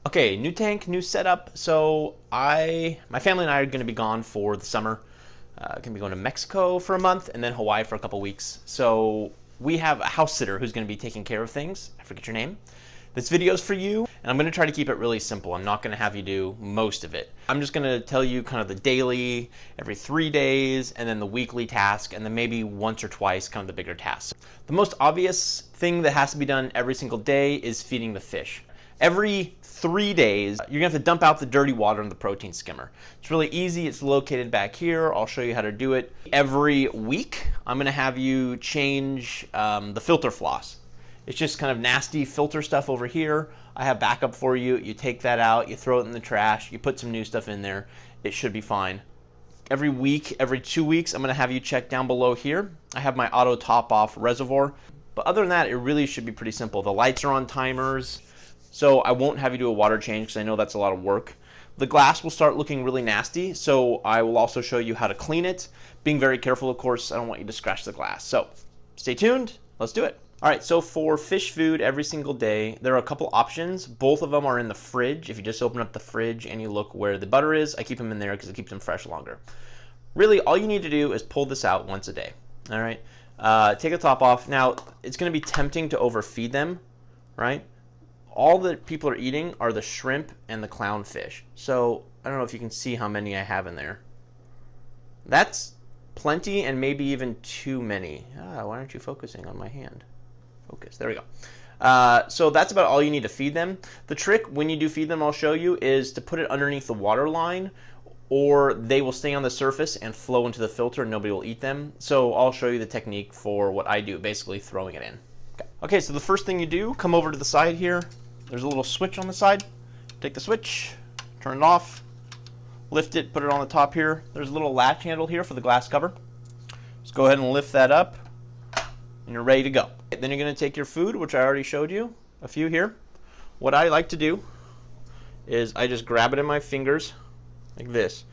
Okay, new tank, new setup. So my family and I are going to be gone for the summer. Going to be going to Mexico for a month and then Hawaii for a couple weeks. So we have a house sitter who's going to be taking care of things. I forget your name. This video is for you, and I'm going to try to keep it really simple. I'm not going to have you do most of it. I'm just going to tell you kind of the daily, every 3 days, and then the weekly task, and then maybe once or twice kind of the bigger tasks. The most obvious thing that has to be done every single day is feeding the fish. Every 3 days, you're gonna have to dump out the dirty water in the protein skimmer. It's really easy. It's located back here. I'll show you how to do it. Every week, I'm gonna have you change the filter floss. It's just kind of nasty filter stuff over here. I have backup for you. You take that out, you throw it in the trash, you put some new stuff in there. It should be fine. Every week, every 2 weeks, I'm gonna have you check down below here. I have my auto top off reservoir. But other than that, it really should be pretty simple. The lights are on timers. So I won't have you do a water change because I know that's a lot of work. The glass will start looking really nasty, so I will also show you how to clean it. Being very careful, of course, I don't want you to scratch the glass. So stay tuned, let's do it. All right, so for fish food every single day, there are a couple options. Both of them are in the fridge. If you just open up the fridge and you look where the butter is, I keep them in there because it keeps them fresh longer. Really, all you need to do is pull this out once a day, all right? Take the top off. Now, it's gonna be tempting to overfeed them, right? All that people are eating are the shrimp and the clownfish. So I don't know if you can see how many I have in there. That's plenty and maybe even too many. Why aren't you focusing on my hand? Focus, there we go. So that's about all you need to feed them. The trick when you do feed them, I'll show you, is to put it underneath the water line, or they will stay on the surface and flow into the filter and nobody will eat them. So I'll show you the technique for what I do, basically throwing it in. Okay, so the first thing you do, come over to the side here. There's a little switch on the side. Take the switch, turn it off, lift it, put it on the top here. There's a little latch handle here for the glass cover. Just go ahead and lift that up, and you're ready to go. Then you're gonna take your food, which I already showed you, a few here. What I like to do is I just grab it in my fingers, like this.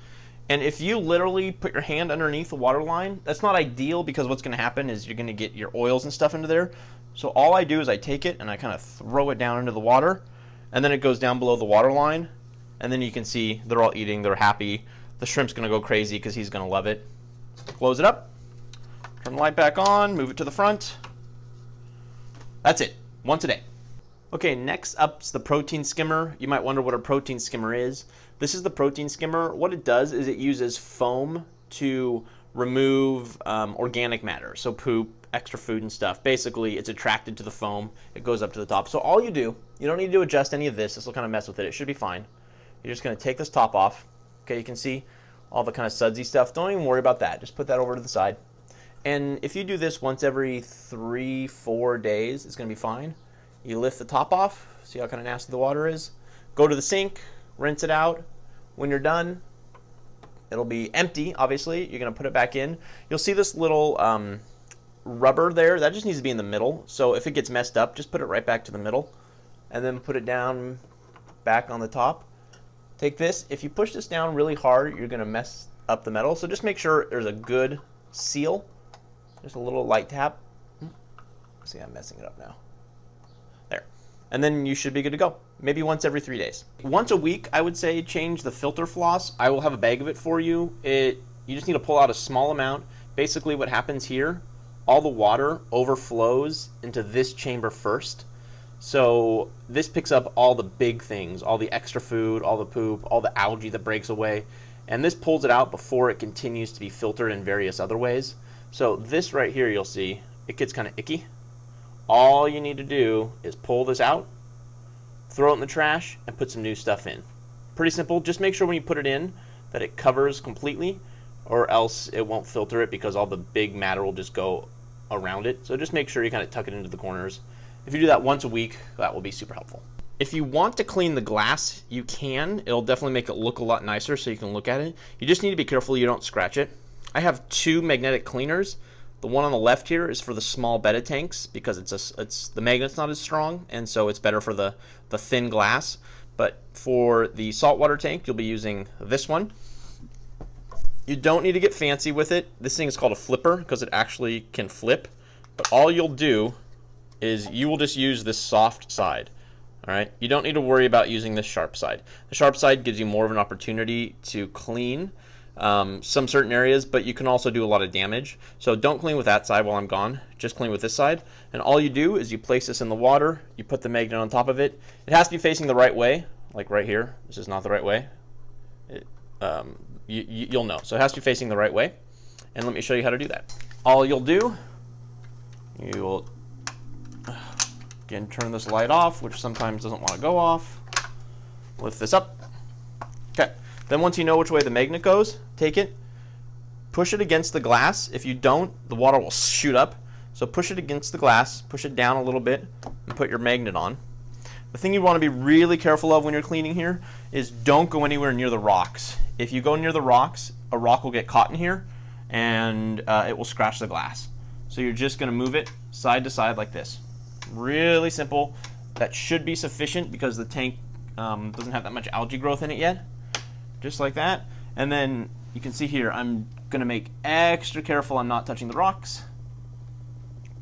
And if you literally put your hand underneath the water line, that's not ideal because what's gonna happen is you're gonna get your oils and stuff into there. So all I do is I take it and I kind of throw it down into the water, and then it goes down below the water line, and then you can see they're all eating, they're happy. The shrimp's gonna go crazy because he's gonna love it. Close it up, turn the light back on, move it to the front. That's it, once a day. Okay, next up's the protein skimmer. You might wonder what a protein skimmer is. This is the protein skimmer. What it does is it uses foam to remove organic matter, so poop, extra food and stuff. Basically, it's attracted to the foam. It goes up to the top. So all you do, you don't need to adjust any of this. This will kind of mess with it. It should be fine. You're just going to take this top off. Okay, you can see all the kind of sudsy stuff. Don't even worry about that. Just put that over to the side. And if you do this once every 3-4 days, it's going to be fine. You lift the top off. See how kind of nasty the water is? Go to the sink, rinse it out. When you're done, it'll be empty, obviously. You're going to put it back in. You'll see this little rubber there. That just needs to be in the middle. So if it gets messed up, just put it right back to the middle. And then put it down back on the top. Take this. If you push this down really hard, you're going to mess up the metal. So just make sure there's a good seal. Just a little light tap. See, I'm messing it up now. There. And then you should be good to go. Maybe once every 3 days. Once a week, I would say change the filter floss. I will have a bag of it for you. You just need to pull out a small amount. Basically what happens here, all the water overflows into this chamber first. So this picks up all the big things, all the extra food, all the poop, all the algae that breaks away. And this pulls it out before it continues to be filtered in various other ways. So this right here, you'll see, it gets kind of icky. All you need to do is pull this out, throw it in the trash, and put some new stuff in. Pretty simple. Just make sure when you put it in that it covers completely, or else it won't filter it because all the big matter will just go around it. So just make sure you kind of tuck it into the corners. If you do that once a week, that will be super helpful. If you want to clean the glass, you can. It'll definitely make it look a lot nicer so you can look at it. You just need to be careful you don't scratch it. I have 2 magnetic cleaners. The one on the left here is for the small betta tanks because the magnet's not as strong, and so it's better for the thin glass. But for the saltwater tank, you'll be using this one. You don't need to get fancy with it. This thing is called a flipper because it actually can flip. But all you'll do is you will just use this soft side. All right, you don't need to worry about using this sharp side. The sharp side gives you more of an opportunity to clean some certain areas, but you can also do a lot of damage. So don't clean with that side while I'm gone. Just clean with this side. And all you do is you place this in the water, you put the magnet on top of it. It has to be facing the right way, like right here. This is not the right way. You'll know. So it has to be facing the right way. And let me show you how to do that. All you'll do, you will again turn this light off, which sometimes doesn't want to go off. Lift this up. Okay. Then once you know which way the magnet goes, take it, push it against the glass. If you don't, the water will shoot up. So push it against the glass, push it down a little bit, and put your magnet on. The thing you want to be really careful of when you're cleaning here is don't go anywhere near the rocks. If you go near the rocks, a rock will get caught in here, and it will scratch the glass. So you're just going to move it side to side like this. Really simple. That should be sufficient because the tank doesn't have that much algae growth in it yet. Just like that. And then you can see here, I'm going to make extra careful I'm not touching the rocks.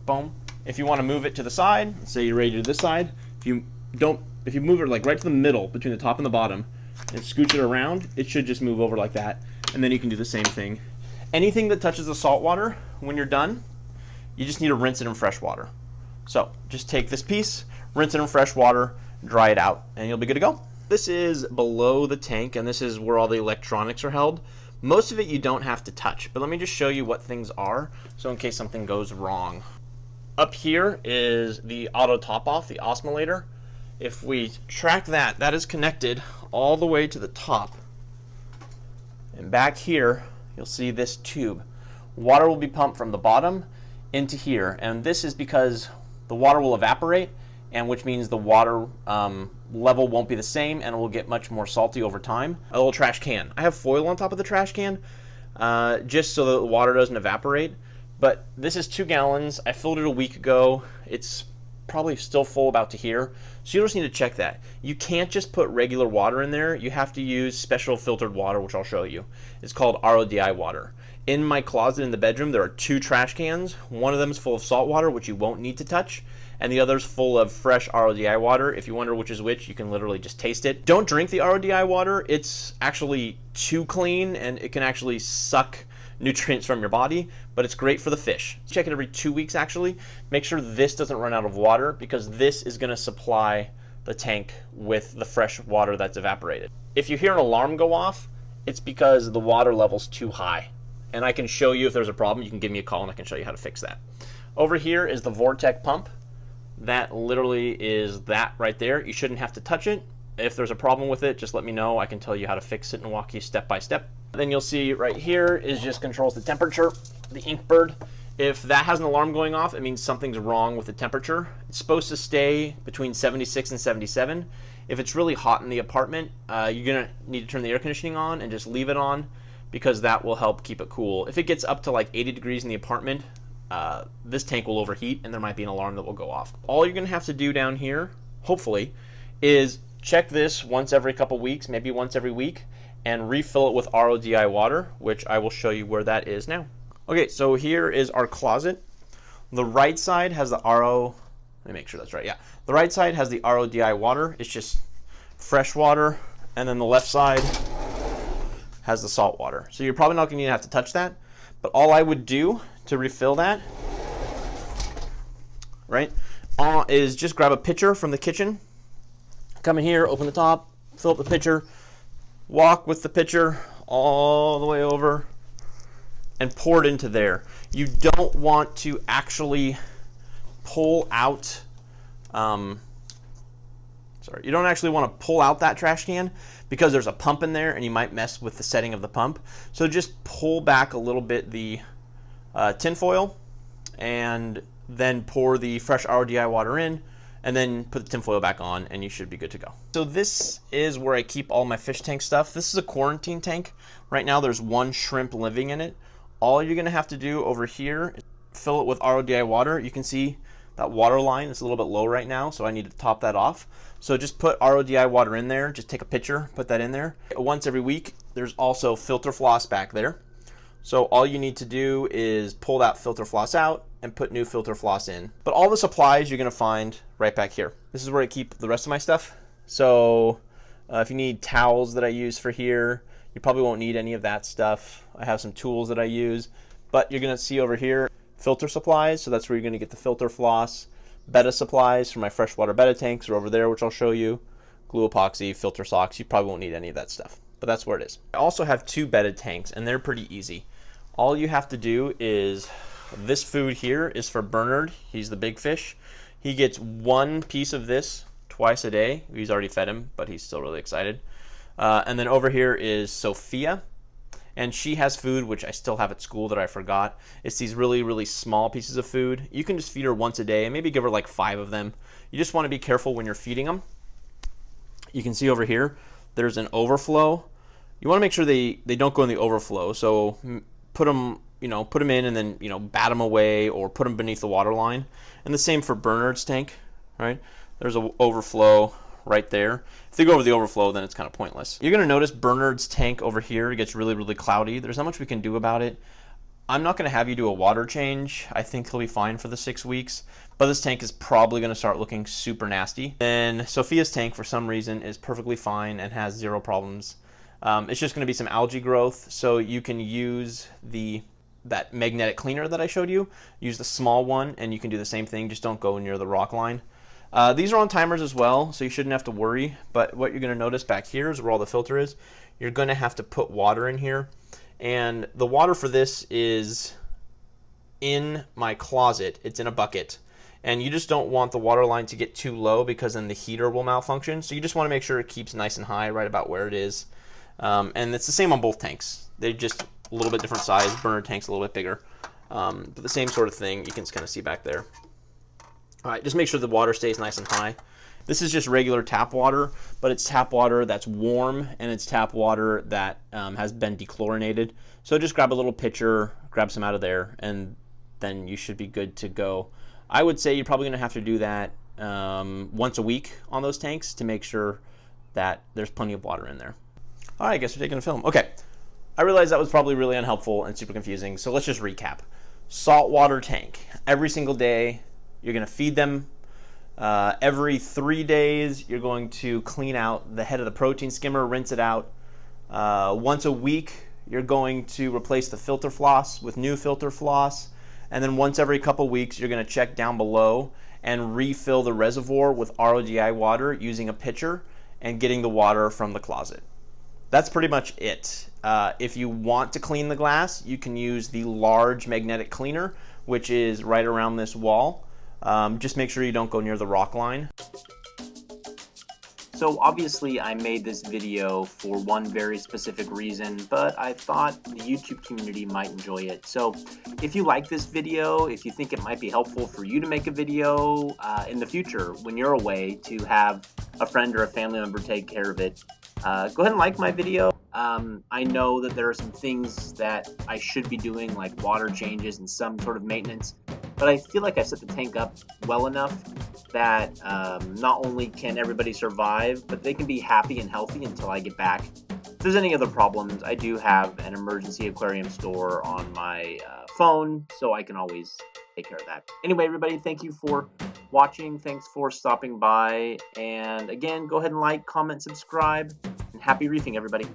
Boom. If you want to move it to the side, let's say you're ready to do this side, if you move it like right to the middle between the top and the bottom and scooch it around, it should just move over like that. And then you can do the same thing. Anything that touches the salt water, when you're done, you just need to rinse it in fresh water. So just take this piece, rinse it in fresh water, dry it out, and you'll be good to go. This is below the tank, and this is where all the electronics are held. Most of it you don't have to touch, but let me just show you what things are, so in case something goes wrong. Up here is the auto top-off, the osmolator. If we track that, that is connected all the way to the top. And back here, you'll see this tube. Water will be pumped from the bottom into here, and this is because the water will evaporate, and which means the water level won't be the same, and it will get much more salty over time. A little trash can. I have foil on top of the trash can just so that the water doesn't evaporate, but this is 2 gallons. I filled it a week ago. It's probably still full about to here, so you just need to check that. You can't just put regular water in there. You have to use special filtered water, which I'll show you. It's called RODI water. In my closet in the bedroom, there are 2 trash cans. One of them is full of salt water, which you won't need to touch, and the other's full of fresh RODI water. If you wonder which is which, you can literally just taste it. Don't drink the RODI water. It's actually too clean, and it can actually suck nutrients from your body, but it's great for the fish. Check it every 2 weeks, actually. Make sure this doesn't run out of water, because this is going to supply the tank with the fresh water that's evaporated. If you hear an alarm go off, it's because the water level's too high. And I can show you if there's a problem. You can give me a call and I can show you how to fix that. Over here is the Vortec pump. That literally is that right there. You shouldn't have to touch it. If there's a problem with it, just let me know. I can tell you how to fix it and walk you step by step. Then you'll see right here is just controls the temperature, the Inkbird. If that has an alarm going off, it means something's wrong with the temperature. It's supposed to stay between 76 and 77. If it's really hot in the apartment, you're gonna need to turn the air conditioning on and just leave it on, because that will help keep it cool. If it gets up to like 80 degrees in the apartment, this tank will overheat and there might be an alarm that will go off. All you're gonna have to do down here, hopefully, is check this once every couple weeks, maybe once every week, and refill it with RODI water, which I will show you where that is now. Okay, so here is our closet. The right side has the let me make sure that's right, yeah. The right side has the RODI water. It's just fresh water, and then the left side has the salt water. So you're probably not going to have to touch that, but all I would do to refill that, right, is just grab a pitcher from the kitchen, come in here, open the top, fill up the pitcher, walk with the pitcher all the way over, and pour it into there. You don't want to actually pull out, you don't actually want to pull out that trash can, because there's a pump in there and you might mess with the setting of the pump. So just pull back a little bit the tin foil and then pour the fresh RODI water in, and then put the tin foil back on, and you should be good to go. So this is where I keep all my fish tank stuff. This is a quarantine tank. Right now there's 1 shrimp living in it. All you're gonna have to do over here is fill it with RODI water. You can see that water line is a little bit low right now, so I need to top that off. So just put RODI water in there, just take a pitcher, put that in there. Once every week, there's also filter floss back there. So all you need to do is pull that filter floss out and put new filter floss in. But all the supplies you're going to find right back here. This is where I keep the rest of my stuff. So if you need towels that I use for here, you probably won't need any of that stuff. I have some tools that I use, but you're going to see over here filter supplies. So that's where you're going to get the filter floss. Betta supplies for my freshwater betta tanks are over there, which I'll show you. Glue epoxy, filter socks. You probably won't need any of that stuff, but that's where it is. I also have 2 bedded tanks, and they're pretty easy. All you have to do is, this food here is for Bernard. He's the big fish. He gets 1 piece of this twice a day. He's already fed him, but he's still really excited. And then over here is Sophia, and she has food which I still have at school that I forgot. It's these really, really small pieces of food. You can just feed her once a day and maybe give her like 5 of them. You just want to be careful when you're feeding them. You can see over here there's an overflow. You want to make sure they don't go in the overflow. So put them in and then bat them away or put them beneath the water line. And the same for Bernard's tank, right? There's an overflow right there. If they go over the overflow, then it's kind of pointless. You're going to notice Bernard's tank over here gets really, really cloudy. There's not much we can do about it. I'm not going to have you do a water change. I think he'll be fine for the 6 weeks, but this tank is probably going to start looking super nasty. And Sophia's tank, for some reason, is perfectly fine and has 0 problems. It's just going to be some algae growth, so you can use that magnetic cleaner that I showed you. Use the small one, and you can do the same thing. Just don't go near the rock line. These are on timers as well, so you shouldn't have to worry. But what you're going to notice back here is where all the filter is. You're going to have to put water in here. And the water for this is in my closet. It's in a bucket. And you just don't want the water line to get too low because then the heater will malfunction. So you just want to make sure it keeps nice and high right about where it is. And it's the same on both tanks. They're just a little bit different size. Bernard tank's a little bit bigger. But the same sort of thing you can kind of see back there. All right, just make sure the water stays nice and high. This is just regular tap water, but it's tap water that's warm and it's tap water that has been dechlorinated. So just grab a little pitcher, grab some out of there, and then you should be good to go. I would say you're probably going to have to do that once a week on those tanks to make sure that there's plenty of water in there. All right, I guess we're taking a film. Okay, I realize that was probably really unhelpful and super confusing, so let's just recap. Saltwater tank. Every single day, you're going to feed them. Every 3 days, you're going to clean out the head of the protein skimmer, rinse it out. Once a week, you're going to replace the filter floss with new filter floss. And then once every couple weeks, you're going to check down below and refill the reservoir with RODI water using a pitcher and getting the water from the closet. That's pretty much it. If you want to clean the glass, you can use the large magnetic cleaner, which is right around this wall. Just make sure you don't go near the rock line. So obviously I made this video for one very specific reason, but I thought the YouTube community might enjoy it. So if you like this video, if you think it might be helpful for you to make a video in the future when you're away to have a friend or a family member take care of it, go ahead and like my video. I know that there are some things that I should be doing, like water changes and some sort of maintenance, but I feel like I set the tank up well enough that not only can everybody survive, but they can be happy and healthy until I get back. If there's any other problems, I do have an emergency aquarium store on my phone, so I can always take care of that. Anyway, everybody, thank you for watching. Thanks for stopping by. And again, go ahead and like, comment, subscribe, and happy reefing, everybody.